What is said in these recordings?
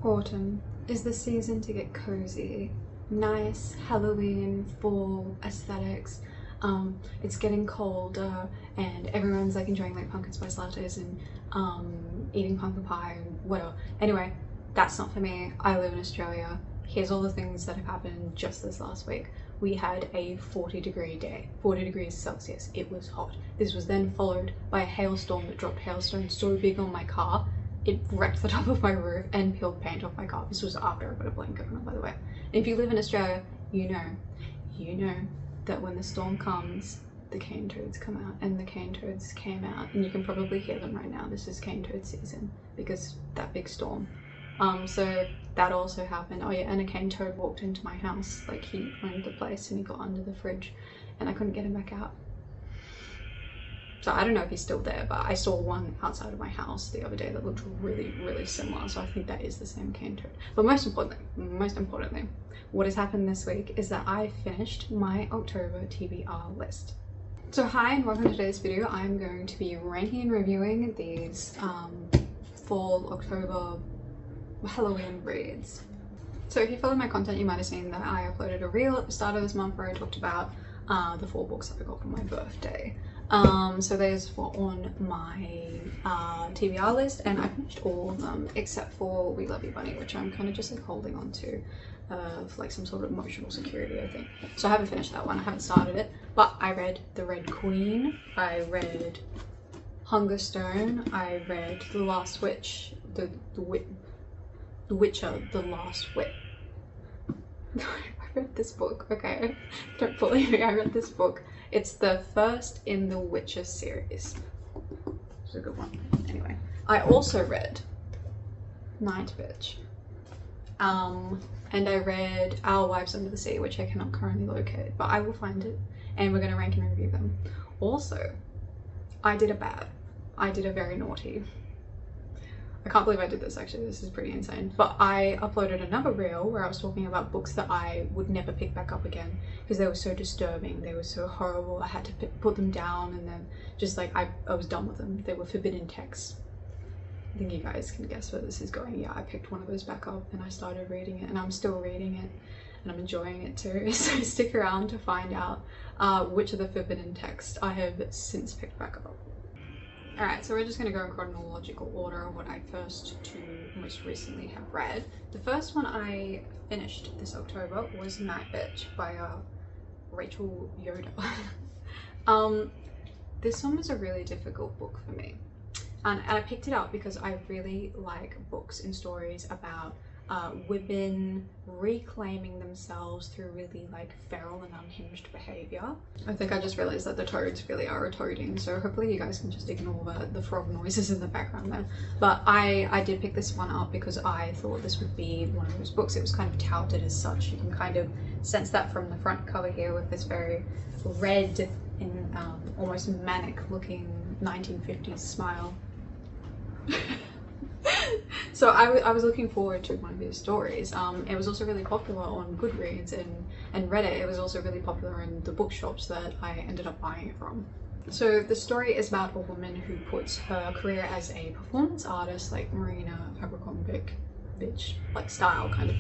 Autumn is the season to get cozy. Nice Halloween, fall aesthetics. It's getting colder and everyone's like enjoying like pumpkin spice lattes and eating pumpkin pie and whatever. Anyway, that's not for me. I live in Australia. Here's all the things that have happened just this last week. We had a 40-degree day, 40 degrees Celsius. It was hot. This was then followed by a hailstorm that dropped hailstone so big on my car it wrecked the top of my roof and peeled paint off my car. This was after I put a blanket on it, by the way. And if you live in Australia, you know that when the storm comes, the cane toads come out, and the cane toads came out, and you can probably hear them right now. This is cane toad season because that big storm. So that also happened. Oh yeah, and a cane toad walked into my house. Like, he owned the place and he got under the fridge and I couldn't get him back out. So I don't know if he's still there, but I saw one outside of my house the other day that looked really similar. So I think that is the same cane toad. But most importantly, what has happened this week is that I finished my October TBR list. So hi and welcome to today's video. I'm going to be ranking and reviewing these fall, October, Halloween reads. So if you follow my content, you might have seen that I uploaded a reel at the start of this month where I talked about the 4 books that I got for my birthday. So those were on my TBR list, and I finished all of them except for We Love You Bunny, which I'm kind of just like holding on to for like some sort of emotional security, I think. So I haven't finished that one, I haven't started it, but I read The Red Queen, I read Hungerstone, I read The Last Witch, The Witcher, The Last Witch. I read this book, okay? Don't bully me, I read this book. It's the first in the Witcher series. It's a good one. Anyway, I also read Nightbitch. And I read Our Wives Under the Sea, which I cannot currently locate, but I will find it and we're going to rank and review them. Also, I did a very naughty. I can't believe I did this actually, this is pretty insane. But I uploaded another reel where I was talking about books that I would never pick back up again because they were so disturbing, they were so horrible, I had to put them down, and then just like I was done with them. They were forbidden texts. I think you guys can guess where this is going. Yeah, I picked one of those back up and I started reading it, and I'm still reading it and I'm enjoying it too. So stick around to find out which of the forbidden texts I have since picked back up. Alright, so we're just going to go in chronological order of what I first to most recently have read. The first one I finished this October was Nightbitch by Rachel Yoder. This one was a really difficult book for me. And I picked it up because I really like books and stories about women reclaiming themselves through really like feral and unhinged behavior. I think I just realized that the toads really are a toading, so hopefully you guys can just ignore the frog noises in the background there. But I did pick this one up because I thought this would be one of those books. It was kind of touted as such. You can kind of sense that from the front cover here with this very red and almost manic looking 1950s smile. So I was looking forward to one of his stories. It was also really popular on Goodreads and Reddit. It was also really popular in the bookshops that I ended up buying it from. So the story is about a woman who puts her career as a performance artist, like Marina Abramovich like style kind of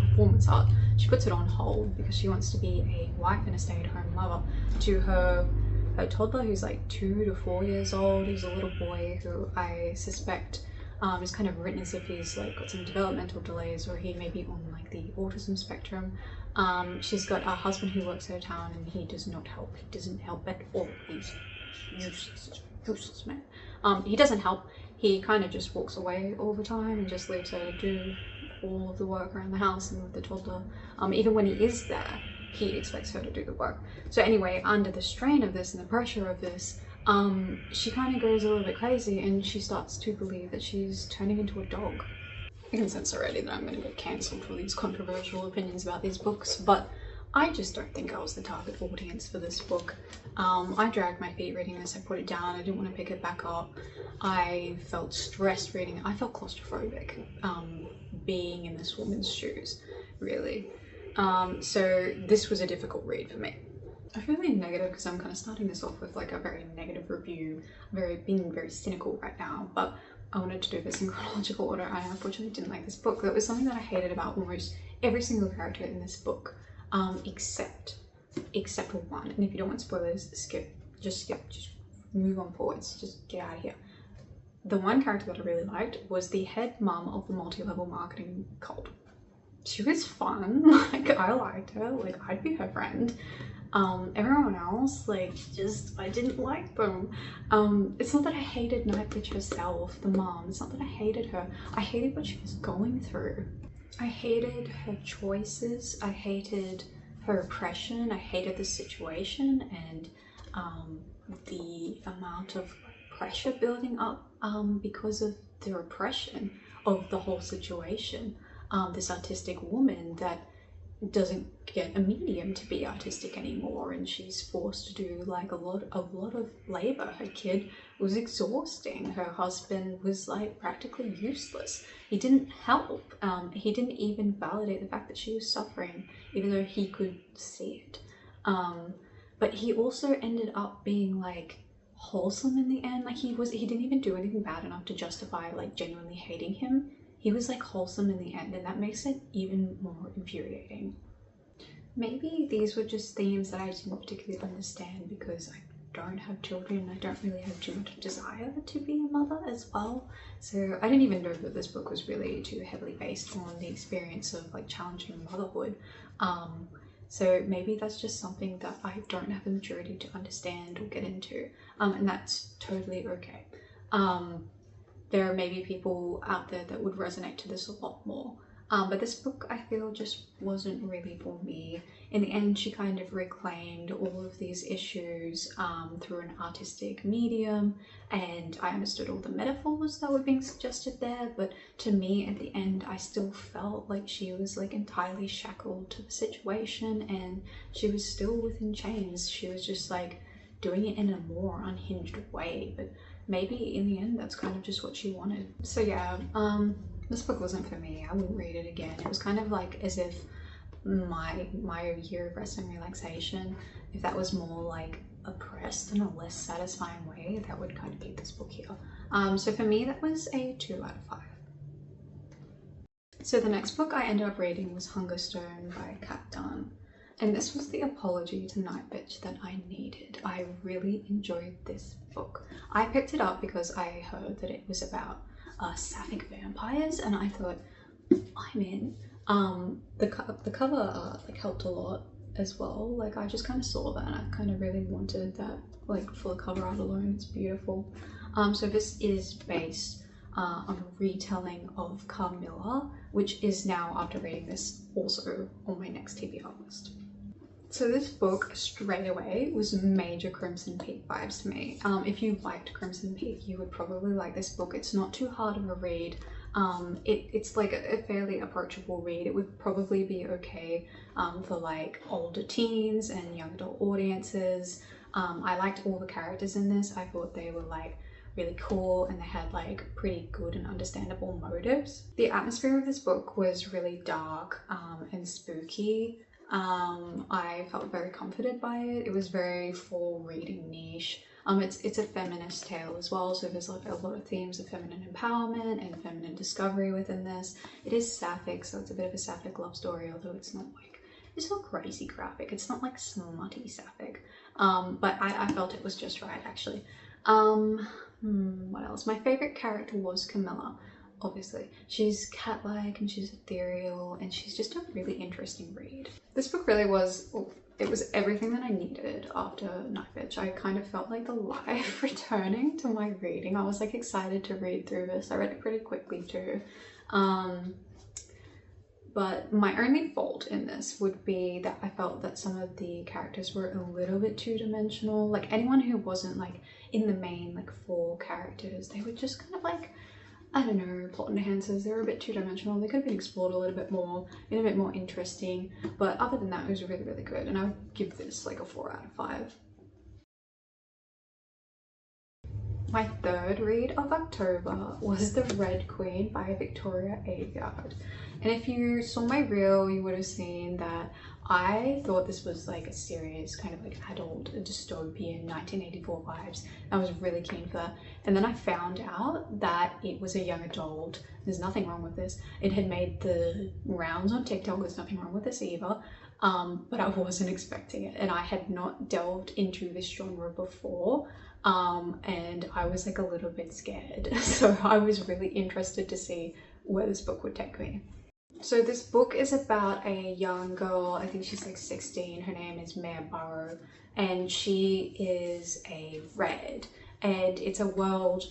performance art. She puts it on hold because she wants to be a wife and a stay-at-home mother to her toddler who's like 2 to 4 years old. He's a little boy who I suspect is kind of written as if he's like got some developmental delays, or he may be on like the autism spectrum. She's got a husband who works out of town and he does not help. He doesn't help at all. He's useless man. He doesn't help. He kind of just walks away all the time and just leaves her to do all of the work around the house and with the toddler. Even when he is there, he expects her to do the work. So anyway, under the strain of this and the pressure of this, she kind of goes a little bit crazy and she starts to believe that she's turning into a dog. I can sense already that I'm going to get cancelled for these controversial opinions about these books, but I just don't think I was the target audience for this book. I dragged my feet reading this, I put it down, I didn't want to pick it back up. I felt stressed reading it, I felt claustrophobic being in this woman's shoes, really. So this was a difficult read for me. I feel really negative because I'm kind of starting this off with like a very negative review, being very cynical right now, but I wanted to do this in chronological order. I unfortunately didn't like this book. That was something that I hated about almost every single character in this book, except one. And if you don't want spoilers, skip, just move on forwards, just get out of here. The one character that I really liked was the head mum of the multi-level marketing cult. She was fun, like I liked her, like I'd be her friend. Everyone else, like, just, I didn't like them. It's not that I hated Nightbitch herself, the mom, it's not that I hated her. I hated what she was going through. I hated her choices, I hated her oppression, I hated the situation, and the amount of pressure building up because of the oppression of the whole situation. This artistic woman that doesn't get a medium to be artistic anymore, and she's forced to do like a lot of labor. Her kid was exhausting. Her husband was like practically useless. He didn't help. He didn't even validate the fact that she was suffering, even though he could see it. But he also ended up being like wholesome in the end. Like he didn't even do anything bad enough to justify like genuinely hating him. He was like wholesome in the end, and that makes it even more infuriating. Maybe these were just themes that I didn't particularly understand because I don't have children. I don't really have too much desire to be a mother as well. So I didn't even know that this book was really too heavily based on the experience of like challenging motherhood. So maybe that's just something that I don't have the maturity to understand or get into, and that's totally okay. There may be people out there that would resonate to this a lot more. But this book, I feel, just wasn't really for me. In the end, she kind of reclaimed all of these issues through an artistic medium, and I understood all the metaphors that were being suggested there, but to me, at the end, I still felt like she was like entirely shackled to the situation, and she was still within chains. She was just like doing it in a more unhinged way, but maybe in the end that's kind of just what she wanted. So yeah, this book wasn't for me. I wouldn't read it again. It was kind of like as if my year of rest and relaxation, if that was more like oppressed in a less satisfying way, that would kind of keep this book here. So for me that was a 2 out of 5. So the next book I ended up reading was Hungerstone by Kat Dunn. And this was the apology to Nightbitch that I needed. I really enjoyed this book. I picked it up because I heard that it was about sapphic vampires, and I thought, I'm in. The cover art like helped a lot as well. Like I just kind of saw that and I kind of really wanted that, like for the cover art alone. It's beautiful. So this is based on a retelling of Carmilla, which is now, after reading this, also on my next TBR list. So this book straight away was major Crimson Peak vibes to me. If you liked Crimson Peak, you would probably like this book. It's not too hard of a read. It's like a fairly approachable read. It would probably be okay for like older teens and young adult audiences. I liked all the characters in this. I thought they were like really cool and they had like pretty good and understandable motives. The atmosphere of this book was really dark and spooky. I felt very comforted by it. It was very fall reading niche. It's a feminist tale as well, so there's like a lot of themes of feminine empowerment and feminine discovery within this. It is sapphic, so it's a bit of a sapphic love story, although it's not crazy graphic. It's not like smutty sapphic. But I felt it was just right actually. What else? My favorite character was Camilla. Obviously, she's cat-like and she's ethereal and she's just a really interesting read. This book really was, it was everything that I needed after Nightbitch. I kind of felt like the life returning to my reading. I was like excited to read through this. I read it pretty quickly too. But my only fault in this would be that I felt that some of the characters were a little bit two-dimensional. Like anyone who wasn't like in the main like 4 characters, they were just kind of like, I don't know, plot enhancers. They were a bit two-dimensional. They could have been explored a little bit more, been a bit more interesting. But other than that, it was really, really good. And I would give this like a 4 out of 5. My third read of October was The Red Queen by Victoria Aveyard. And if you saw my reel, you would have seen that I thought this was like a serious kind of like adult dystopian 1984 vibes. I was really keen for that. And then I found out that it was a young adult. There's nothing wrong with this. It had made the rounds on TikTok. There's nothing wrong with this either. But I wasn't expecting it, and I had not delved into this genre before. And I was like a little bit scared. So I was really interested to see where this book would take me. So this book is about a young girl, I think she's like 16, her name is Mare Burrow, and she is a red, and it's a world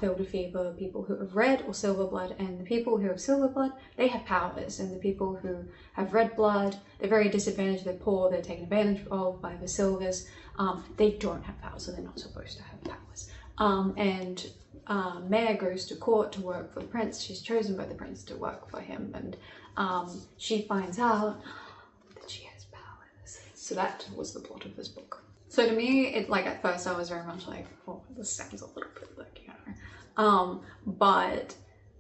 filled with either people who have red or silver blood, and the people who have silver blood, they have powers, and the people who have red blood, they're very disadvantaged, they're poor, they're taken advantage of by the silvers. They don't have powers, so they're not supposed to have powers. Mare goes to court to work for the prince. She's chosen by the prince to work for him, and she finds out that she has powers. So that was the plot of this book. So to me, it like at first I was very much like, oh, this sounds a little bit like, you know, but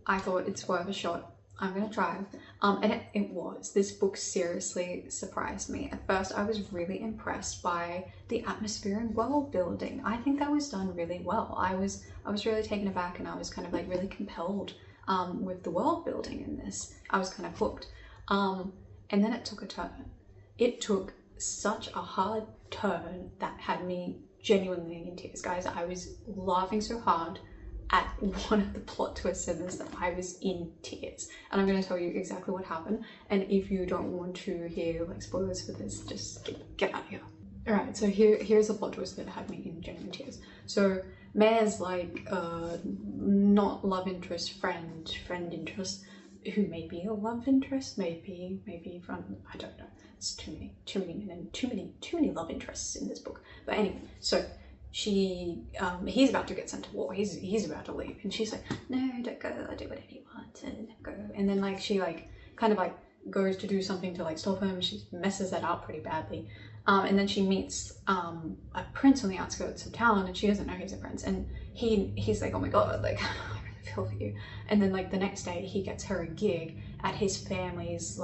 I thought it's worth a shot. I'm gonna try. And it was. This book seriously surprised me. At first, I was really impressed by the atmosphere and world building. I think that was done really well. I was really taken aback, and I was kind of like really compelled with the world building in this. I was kind of hooked. And then it took a turn. It took such a hard turn that had me genuinely in tears, guys. I was laughing so hard at one of the plot twists in this that I was in tears, and I'm going to tell you exactly what happened. And if you don't want to hear like spoilers for this, just get out of here. All right, so here's the plot twist that had me in genuine tears. So Mare's like not love interest, friend interest, who may be a love interest, maybe from, I don't know. It's too many love interests in this book. But anyway, so he's about to get sent to war. He's about to leave, and she's like, no, don't go. I'll do whatever you want, and go. And then like she like kind of like goes to do something to like stop him. She messes that up pretty badly. And then she meets a prince on the outskirts of town, and she doesn't know he's a prince. And he's like, oh my god, like I really feel for you. And then like the next day, he gets her a gig at his family's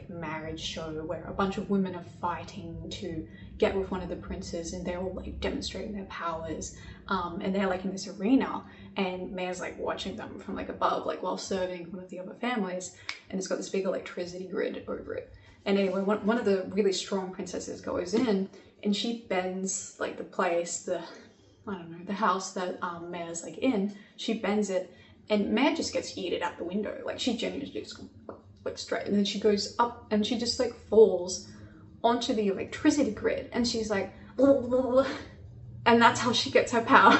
marriage show, where a bunch of women are fighting to get with one of the princes, and they're all like demonstrating their powers, and they're like in this arena, and Mare's like watching them from like above, like while serving one of the other families, and it's got this big electricity grid over it. And anyway, one of the really strong princesses goes in, and she bends like the place, I don't know, the house that Mare's like in, she bends it, and Mare just gets yeeted out the window. Like she genuinely just like straight, and then she goes up and she just like falls onto the electricity grid, and she's like, and that's how she gets her power.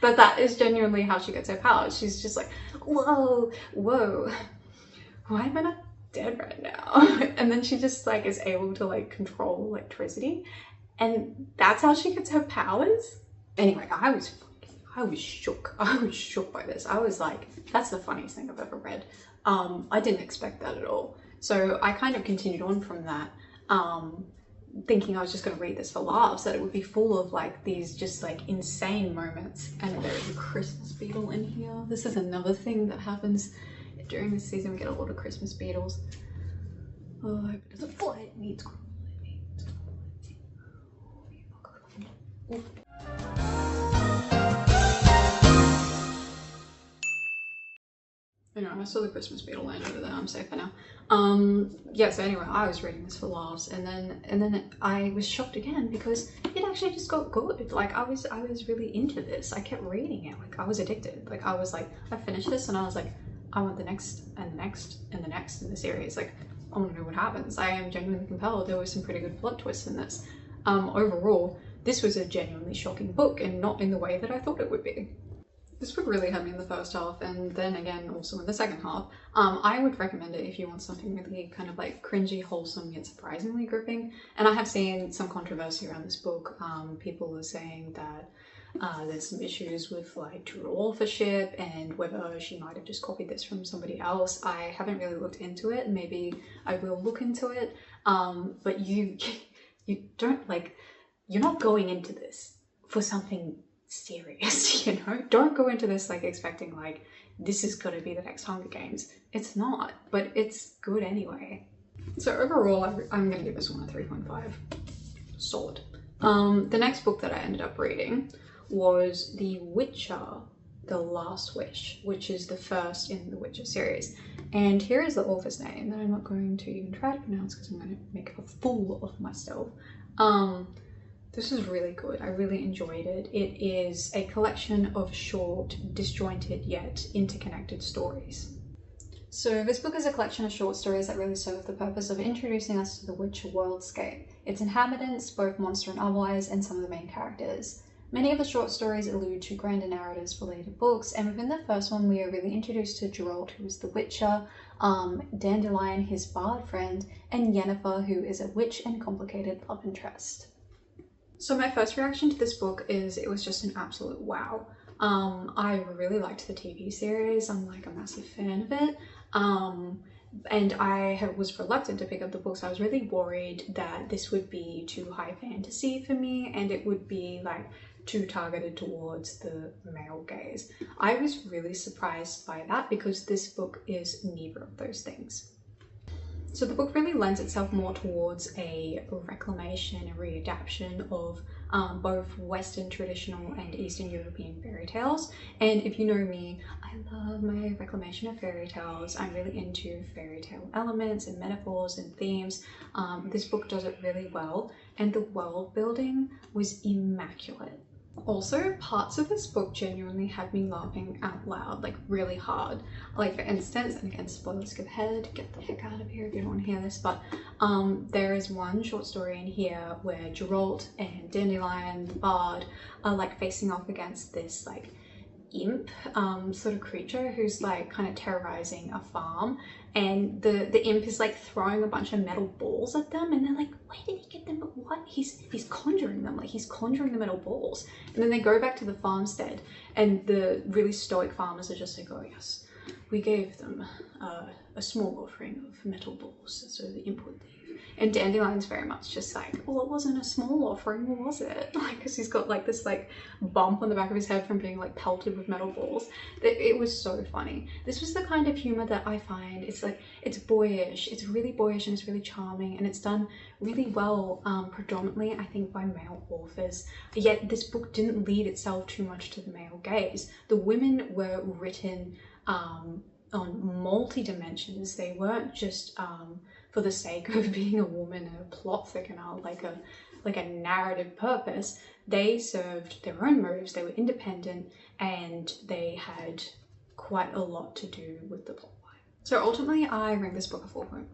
But that is genuinely how she gets her power. She's just like, whoa, why am I not dead right now? And then she just like is able to like control electricity, and that's how she gets her powers. Anyway, I was shook. I was shook by this. I was like, that's the funniest thing I've ever read. I didn't expect that at all. So I kind of continued on from that, thinking I was just going to read this for laughs, that it would be full of like these just like insane moments. And there's a Christmas beetle in here. This is another thing that happens during this season. We get a lot of Christmas beetles. Oh, I hope it doesn't fly at me. It's crawling at me. It's crawling at me. Anyway, I saw the Christmas beetle land over there. I'm safe for now. Yeah, so anyway, I was reading this for laughs, and then I was shocked again because it actually just got good. Like I was really into this. I kept reading it. Like I was addicted. Like I was like, I finished this and I was like, I want the next and the next and the next in the series. Like I want to know what happens. I am genuinely compelled. There was some pretty good plot twists in this. Overall, this was a genuinely shocking book, and not in the way that I thought it would be. This book really had me in the first half, and then again also in the second half. I would recommend it if you want something really kind of like cringy, wholesome, yet surprisingly gripping. And I have seen some controversy around this book. People are saying that There's some issues with like true authorship and whether she might have just copied this from somebody else. I haven't really looked into it. Maybe I will look into it. But you don't like, you're not going into this for something serious, you know? Don't go into this like expecting like this is gonna be the next Hunger Games. It's not, but it's good anyway. So overall, I'm gonna give this one a 3.5. Solid. The next book that I ended up reading was The Witcher, The Last Wish, which is the first in the Witcher series. And here is the author's name that I'm not going to even try to pronounce because I'm going to make a fool of myself. This is really good. I really enjoyed it. It is a collection of short, disjointed yet interconnected stories. So this book is a collection of short stories that really serve the purpose of introducing us to the Witcher worldscape, its inhabitants, both monster and otherwise, and some of the main characters. Many of the short stories allude to grander narratives for later books, and within the first one we are really introduced to Geralt, who is the Witcher, Dandelion, his bard friend, and Yennefer, who is a witch and complicated love interest. So my first reaction to this book is it was just an absolute wow. I really liked the TV series. I'm like a massive fan of it. And I was reluctant to pick up the books. I was really worried that this would be too high fantasy for me and it would be like too targeted towards the male gaze. I was really surprised by that because this book is neither of those things. So the book really lends itself more towards a reclamation, a readaptation of both Western traditional and Eastern European fairy tales. And if you know me, I love my reclamation of fairy tales. I'm really into fairy tale elements and metaphors and themes. This book does it really well, and the world building was immaculate. Also, parts of this book genuinely had me laughing out loud, like really hard. Like for instance, and again, spoilers, skip ahead, get the heck out of here if you don't want to hear this, but there is one short story in here where Geralt and Dandelion, the bard, are like facing off against this like imp sort of creature who's like kind of terrorizing a farm, and the imp is like throwing a bunch of metal balls at them, and they're like, where did he get them? What? He's conjuring them, like he's conjuring the metal balls. And then they go back to the farmstead and the really stoic farmers are just like, oh yes, we gave them a small offering of metal balls so the imp would leave. And Dandelion's very much just like, well, it wasn't a small offering, what was it? Like, because he's got like this like bump on the back of his head from being like pelted with metal balls. It was so funny. This was the kind of humor that I find, it's like, it's boyish, it's really boyish and it's really charming, and it's done really well, predominantly I think by male authors. Yet this book didn't lead itself too much to the male gaze. The women were written on multi-dimensions. They weren't just for the sake of being a woman and a plot thickener, like a narrative purpose. They served their own motives, they were independent, and they had quite a lot to do with the plot line. So ultimately I rank this book a 4.5.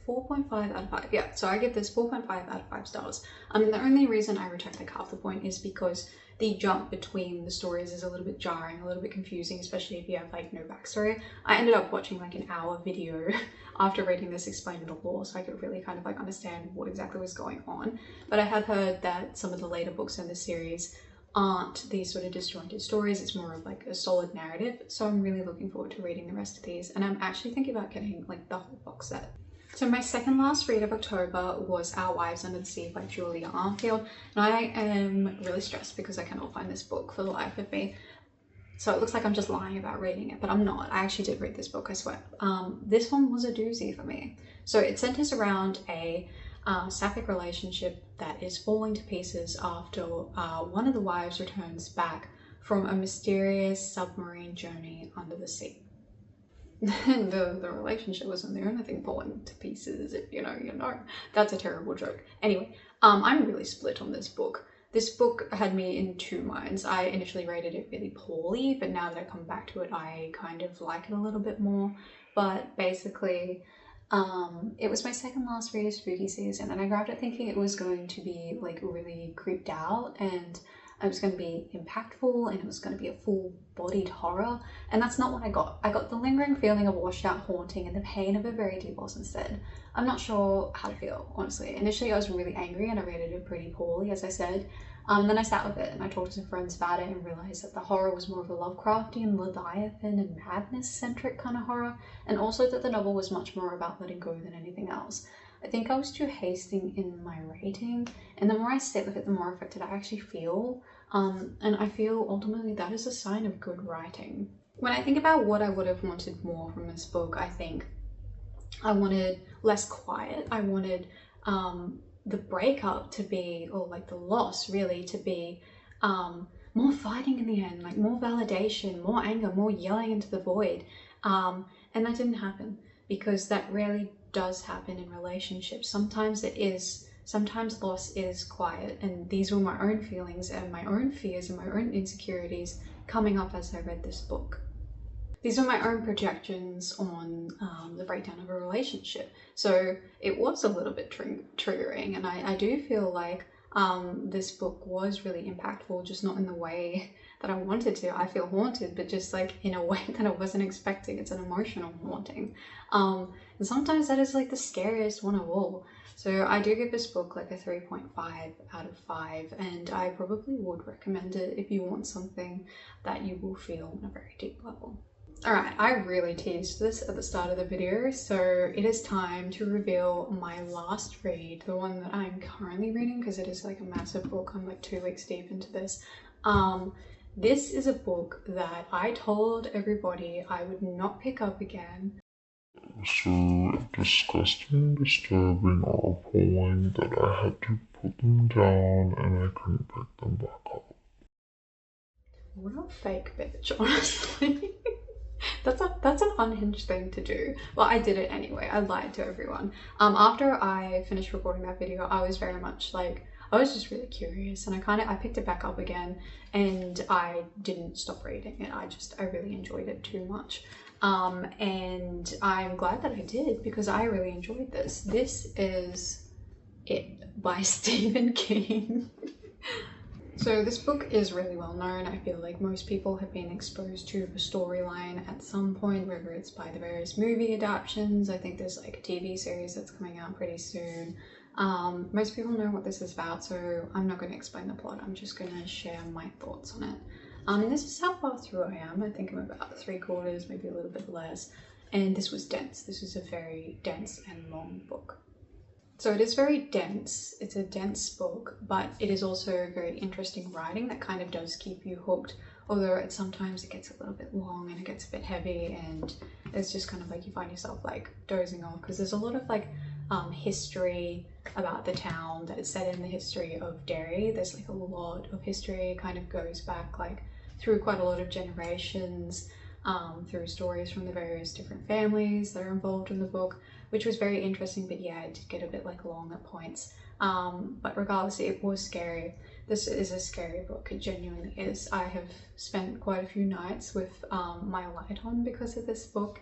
4.5 out of 5, yeah, so I give this 4.5 out of 5 stars. The only reason I retract like half the point is because the jump between the stories is a little bit jarring, a little bit confusing, especially if you have like no backstory. I ended up watching like an hour video after reading this explaining the lore, so I could really kind of like understand what exactly was going on. But I have heard that some of the later books in the series aren't these sort of disjointed stories, it's more of like a solid narrative. So I'm really looking forward to reading the rest of these, and I'm actually thinking about getting like the whole box set. So my second last read of October was Our Wives Under the Sea by Julia Armfield, and I am really stressed because I cannot find this book for the life of me. So it looks like I'm just lying about reading it, but I'm not. I actually did read this book, I swear. This one was a doozy for me. So it centers around a sapphic relationship that is falling to pieces after one of the wives returns back from a mysterious submarine journey under the sea. the relationship wasn't the only thing falling to pieces, if you know, you know. That's a terrible joke. Anyway, I'm really split on this book. This book had me in two minds. I initially rated it really poorly, but now that I come back to it, I kind of like it a little bit more. But basically, it was my second last read of spooky season, and I grabbed it thinking it was going to be like really creeped out, and it was going to be impactful, and it was going to be a full-bodied horror, and that's not what I got. I got the lingering feeling of washed out haunting and the pain of a very deep loss instead. I'm not sure how to feel, honestly. Initially I was really angry and I rated it pretty poorly, as I said, Then I sat with it and I talked to some friends about it and realized that the horror was more of a Lovecraftian, Leviathan and madness-centric kind of horror, and also that the novel was much more about letting go than anything else. I think I was too hasty in my rating, and the more I sit with it, the more affected I actually feel, and I feel ultimately that is a sign of good writing. When I think about what I would have wanted more from this book, I think I wanted less quiet. I wanted the breakup to be, or like the loss really, to be more fighting in the end, like more validation, more anger, more yelling into the void. And that didn't happen, because that rarely does happen in relationships. Sometimes loss is quiet, and these were my own feelings and my own fears and my own insecurities coming up as I read this book. These are my own projections on the breakdown of a relationship. So it was a little bit triggering, and I do feel like this book was really impactful, just not in the way that I wanted to. I feel haunted, but just like in a way that I wasn't expecting. It's an emotional haunting. And sometimes that is like the scariest one of all. So I do give this book like a 3.5 out of 5, and I probably would recommend it if you want something that you will feel on a very deep level. Alright, I really teased this at the start of the video, so it is time to reveal my last read, the one that I'm currently reading, because it is like a massive book. I'm like 2 weeks deep into this. This is a book that I told everybody I would not pick up again. So disgusting, disturbing, or appalling that I had to put them down and I couldn't pick them back up. What a fake bitch, honestly. That's an unhinged thing to do. Well, I did it anyway. I lied to everyone. After I finished recording that video, I was very much like, I was just really curious, and I picked it back up again, and I didn't stop reading it. I really enjoyed it too much. And I'm glad that I did, because I really enjoyed this. This is It by Stephen King. So this book is really well known. I feel like most people have been exposed to the storyline at some point, whether it's by the various movie adaptations. I think there's like a TV series that's coming out pretty soon. Most people know what this is about, so I'm not going to explain the plot. I'm just going to share my thoughts on it. And this is how far through I am. I think I'm about 3/4, maybe a little bit less. And this was dense. This was a very dense and long book. So it is very dense. It's a dense book, but it is also very interesting writing that kind of does keep you hooked, although sometimes it gets a little bit long and it gets a bit heavy, and it's just kind of like you find yourself like dozing off, because there's a lot of like history about the town that is set in the history of Derry. There's like a lot of history. It kind of goes back like through quite a lot of generations, through stories from the various different families that are involved in the book, which was very interesting. But yeah, it did get a bit like long at points, but regardless, it was scary. This is a scary book, it genuinely is. I have spent quite a few nights with my light on because of this book,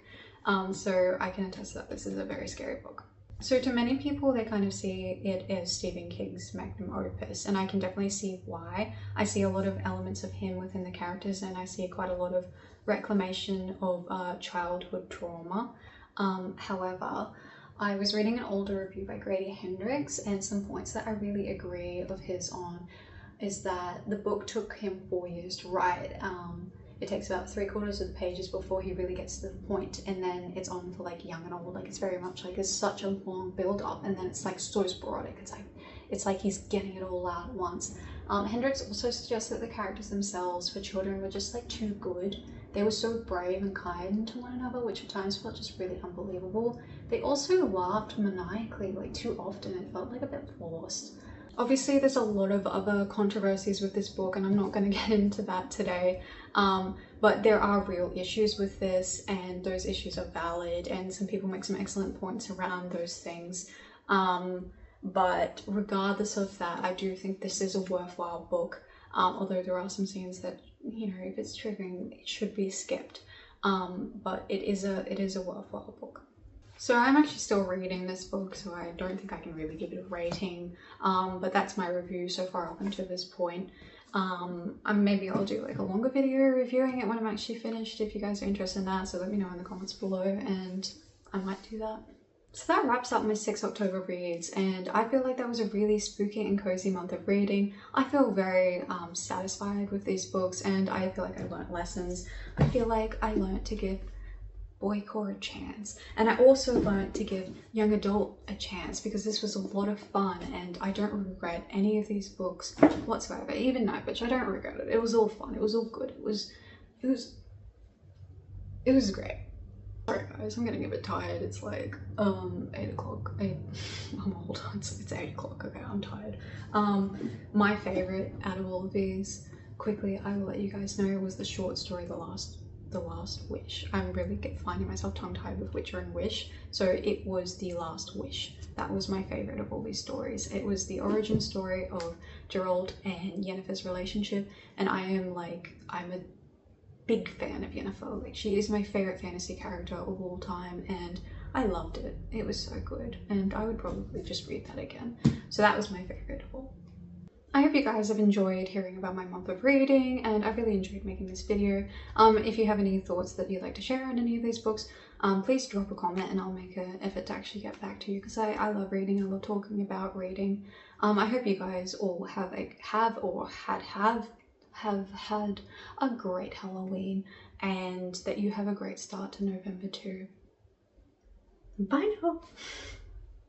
so I can attest that this is a very scary book. So to many people, they kind of see it as Stephen King's magnum opus, and I can definitely see why. I see a lot of elements of him within the characters, and I see quite a lot of reclamation of childhood trauma. However, I was reading an older review by Grady Hendrix, and some points that I really agree of his on is that the book took him 4 years to write. It takes about 3/4 of the pages before he really gets to the point, and then it's on for like young and old. Like it's very much like there's such a long build up, and then it's like so sporadic. It's like he's getting it all out at once. Hendrix also suggests that the characters themselves for children were just like too good. They were so brave and kind to one another, which at times felt just really unbelievable. They also laughed maniacally, like too often. It felt like a bit forced. Obviously, there's a lot of other controversies with this book, and I'm not going to get into that today. But there are real issues with this, and those issues are valid, and some people make some excellent points around those things. But regardless of that, I do think this is a worthwhile book, although there are some scenes that, you know, if it's triggering, it should be skipped. But it is a worthwhile book. So I'm actually still reading this book, so I don't think I can really give it a rating, but that's my review so far up until this point. Maybe I'll do like a longer video reviewing it when I'm actually finished if you guys are interested in that, so let me know in the comments below and I might do that. So that wraps up my 6 October reads, and I feel like that was a really spooky and cozy month of reading. I feel very satisfied with these books, and I feel like I learnt lessons. I feel like I learnt to give boycore a chance, and I also learnt to give young adult a chance, because this was a lot of fun and I don't regret any of these books whatsoever. Even Nightbitch, I don't regret it. It was all fun, it was all good, it was great. Sorry guys, I'm getting a bit tired. It's like 8 o'clock. I'm old. It's 8 o'clock. Okay, I'm tired. My favorite out of all of these, quickly I will let you guys know, was the short story The Last Wish. I'm really finding myself tongue-tied with Witcher and Wish, so it was The Last Wish. That was my favorite of all these stories. It was the origin story of Geralt and Yennefer's relationship, and I'm a big fan of Yennefer. Like, she is my favorite fantasy character of all time, and I loved it. It was so good, and I would probably just read that again. So that was my favorite of all. I hope you guys have enjoyed hearing about my month of reading, and I really enjoyed making this video. If you have any thoughts that you'd like to share on any of these books, please drop a comment and I'll make an effort to actually get back to you, because I love reading. I love talking about reading. I hope you guys all have had a great Halloween, and that you have a great start to November too. Bye now.